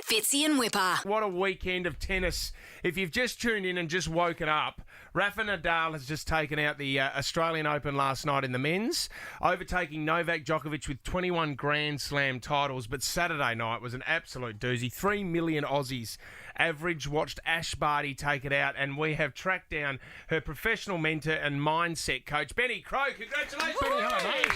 Fitzy and Wippa. What a weekend of tennis. If you've just tuned in and just woken up, Rafa Nadal has just taken out the Australian Open last night in the men's, overtaking Novak Djokovic with 21 Grand Slam titles. But Saturday night was an absolute doozy. 3 million Aussies average watched Ash Barty take it out, and we have tracked down her professional mentor and mindset coach, Ben Crowe. Congratulations, Benny. Hello, mate.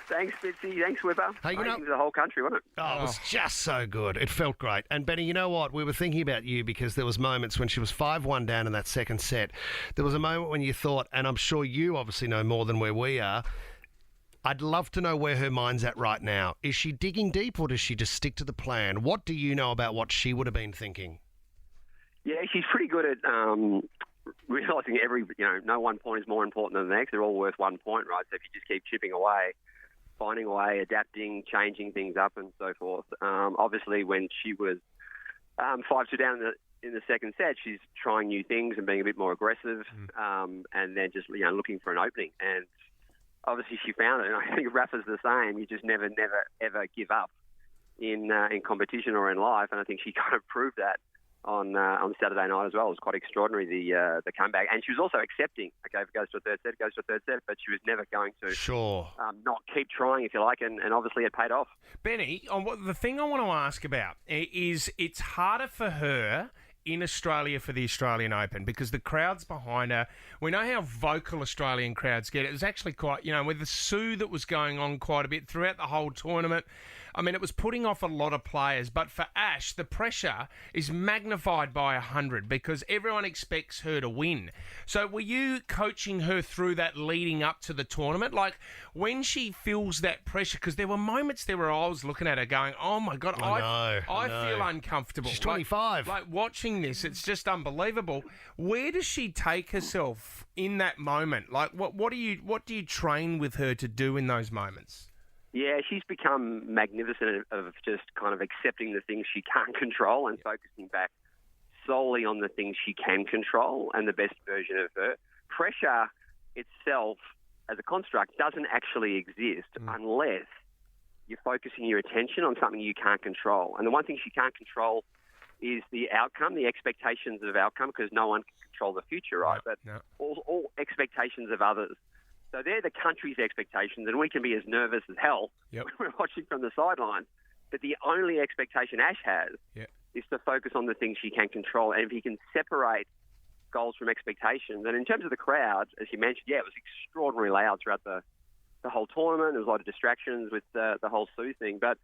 Thanks, Fitzy. Thanks, Wippa. Hey, you know, the whole country, wasn't it? it was just so good. It felt great. And Benny, you know what? We were thinking about you because there was moments when she was 5-1 down in that second set. There was a moment when you thought, and I'm sure you obviously know more than where we are, I'd love to know where her mind's at right now. Is she digging deep or does she just stick to the plan? What do you know about what she would have been thinking? Yeah, she's pretty good at realising no one point is more important than the next. They're all worth 1 point, right? So if you just keep chipping away, finding a way, adapting, changing things up and so forth. Obviously, when she was 5-2 down in the second set, she's trying new things and being a bit more aggressive and then just looking for an opening. And obviously she found it. And I think Rafa's the same. You just never, ever give up in competition or in life. And I think she kind of proved that on Saturday night as well. It was quite extraordinary, the comeback. And she was also accepting, okay, if it goes to a third set, it goes to a third set, but she was never going to not keep trying, if you like, and obviously it paid off. Benny, the thing I want to ask about is it's harder for her in Australia for the Australian Open because the crowd's behind her. We know how vocal Australian crowds get. It was actually quite, with the Sue that was going on quite a bit throughout the whole tournament. I mean, it was putting off a lot of players. But for Ash, the pressure is magnified by 100 because everyone expects her to win. So were you coaching her through that leading up to the tournament? Like, when she feels that pressure, because there were moments there where I was looking at her going, oh, my God, I feel uncomfortable. She's 25. Like watching this, it's just unbelievable. Where does she take herself in that moment? Like, what do you train with her to do in those moments? Yeah, she's become magnificent of just kind of accepting the things she can't control and focusing back solely on the things she can control and the best version of her. Pressure itself as a construct doesn't actually exist unless you're focusing your attention on something you can't control. And the one thing she can't control is the outcome, the expectations of outcome, because no one can control the future, right? But all expectations of others. So they're the country's expectations, and we can be as nervous as hell when we're watching from the sidelines. But the only expectation Ash has is to focus on the things she can control. And if he can separate goals from expectations, and in terms of the crowd, as you mentioned, it was extraordinarily loud throughout the whole tournament. There was a lot of distractions with the whole Sue thing. But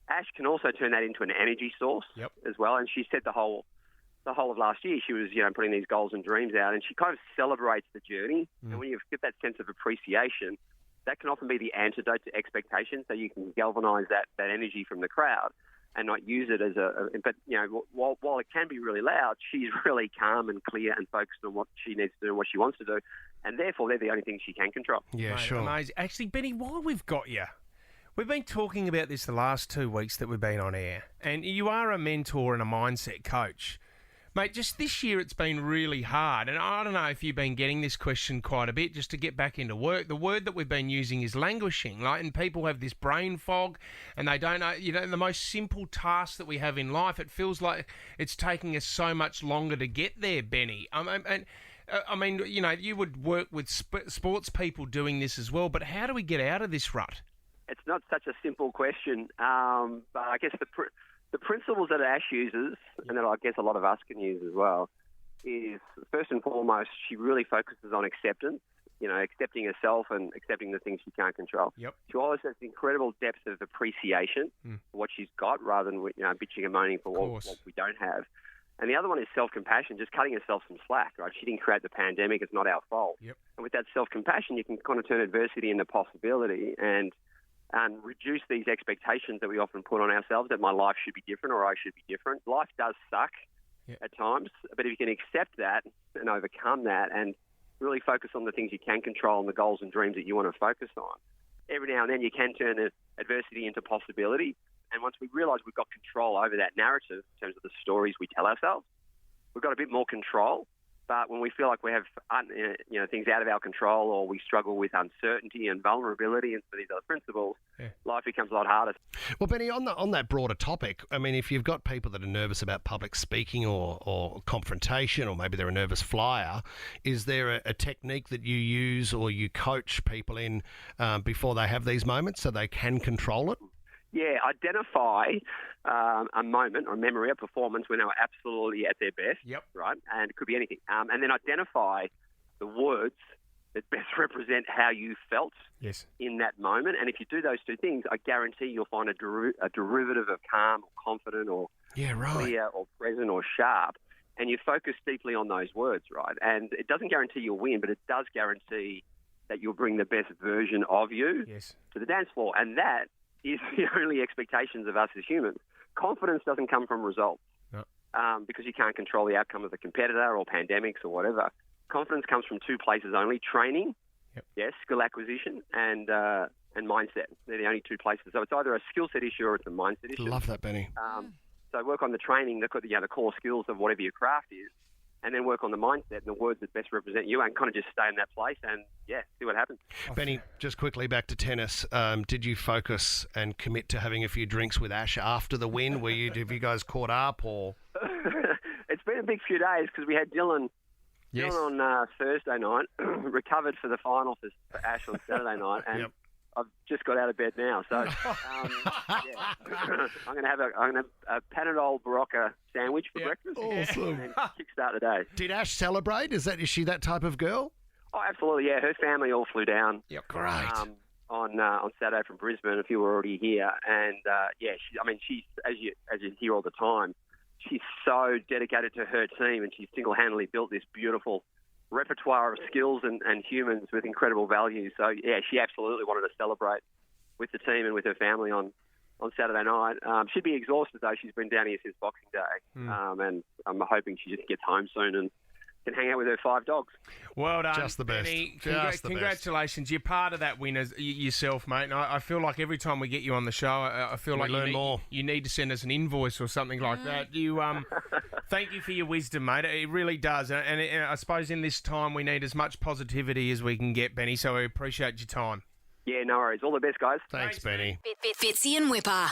Ash can also turn that into an energy source as well. And she said the whole of last year, she was, putting these goals and dreams out, and she kind of celebrates the journey. And when you get that sense of appreciation, that can often be the antidote to expectation. So you can galvanise that energy from the crowd and not use it as but while it can be really loud, she's really calm and clear and focused on what she needs to do and what she wants to do. And therefore, they're the only things she can control. Yeah, mate, sure. Amazing. Actually, Benny, while we've got you, we've been talking about this the last 2 weeks that we've been on air, and you are a mentor and a mindset coach. Mate, just this year it's been really hard, and I don't know if you've been getting this question quite a bit, just to get back into work. The word that we've been using is languishing, and people have this brain fog, and they don't know, the most simple task that we have in life, it feels like it's taking us so much longer to get there, Benny. You would work with sports people doing this as well, but how do we get out of this rut? It's not such a simple question, but I guess the principles that Ash uses, and that I guess a lot of us can use as well, is first and foremost, she really focuses on acceptance, accepting herself and accepting the things she can't control. She always has incredible depth of appreciation for what she's got rather than bitching and moaning for what we don't have. And the other one is self-compassion, just cutting herself some slack, right? She didn't create the pandemic. It's not our fault. And with that self-compassion, you can kind of turn adversity into possibility and reduce these expectations that we often put on ourselves that my life should be different or I should be different. Life does suck at times, but if you can accept that and overcome that and really focus on the things you can control and the goals and dreams that you want to focus on, every now and then you can turn adversity into possibility. And once we realise we've got control over that narrative in terms of the stories we tell ourselves, we've got a bit more control. But when we feel like we have things out of our control, or we struggle with uncertainty and vulnerability and some of these other principles, life becomes a lot harder. Well, Benny, on that broader topic, I mean, if you've got people that are nervous about public speaking or confrontation, or maybe they're a nervous flyer, is there a technique that you use or you coach people in before they have these moments so they can control it? Yeah, identify a moment or memory, a performance when they were absolutely at their best, right? And it could be anything. And then identify the words that best represent how you felt in that moment. And if you do those two things, I guarantee you'll find a derivative of calm or confident or clear or present or sharp. And you focus deeply on those words, right? And it doesn't guarantee you'll win, but it does guarantee that you'll bring the best version of you to the dance floor. And that is the only expectations of us as humans. Confidence doesn't come from results because you can't control the outcome of a competitor or pandemics or whatever. Confidence comes from two places only: training, skill acquisition, and mindset. They're the only two places. So it's either a skill set issue or it's a mindset issue. Love that, Benny. So work on the training, the core skills of whatever your craft is, and then work on the mindset and the words that best represent you, and kind of just stay in that place and, see what happens. Benny, just quickly back to tennis. Did you focus and commit to having a few drinks with Ash after the win? Have you guys caught up? Or It's been a big few days because we had Dylan on Thursday night, recovered for the final for Ash on Saturday night, and I've just got out of bed now. So I'm going to have a Panadol Barocca sandwich for breakfast. Awesome. And kickstart the day. Did Ash celebrate? Is she that type of girl? Oh, absolutely, yeah. Her family all flew down. Yep, great. On Saturday from Brisbane. A few were already here, and she's as you hear all the time, she's so dedicated to her team, and she's single-handedly built this beautiful repertoire of skills and humans with incredible values. So, she absolutely wanted to celebrate with the team and with her family on Saturday night. She'd be exhausted, though. She's been down here since Boxing Day, and I'm hoping she just gets home soon and can hang out with her 5 dogs. Well done, Just the best. Benny. Congratulations. You're part of that win yourself, mate. And I feel like every time we get you on the show, I feel We like learn more. You need to send us an invoice or something like that. You thank you for your wisdom, mate. It really does. And I suppose in this time we need as much positivity as we can get, Benny. So I appreciate your time. Yeah, no worries. All the best, guys. Thanks, Benny. Fitzy and Wippa.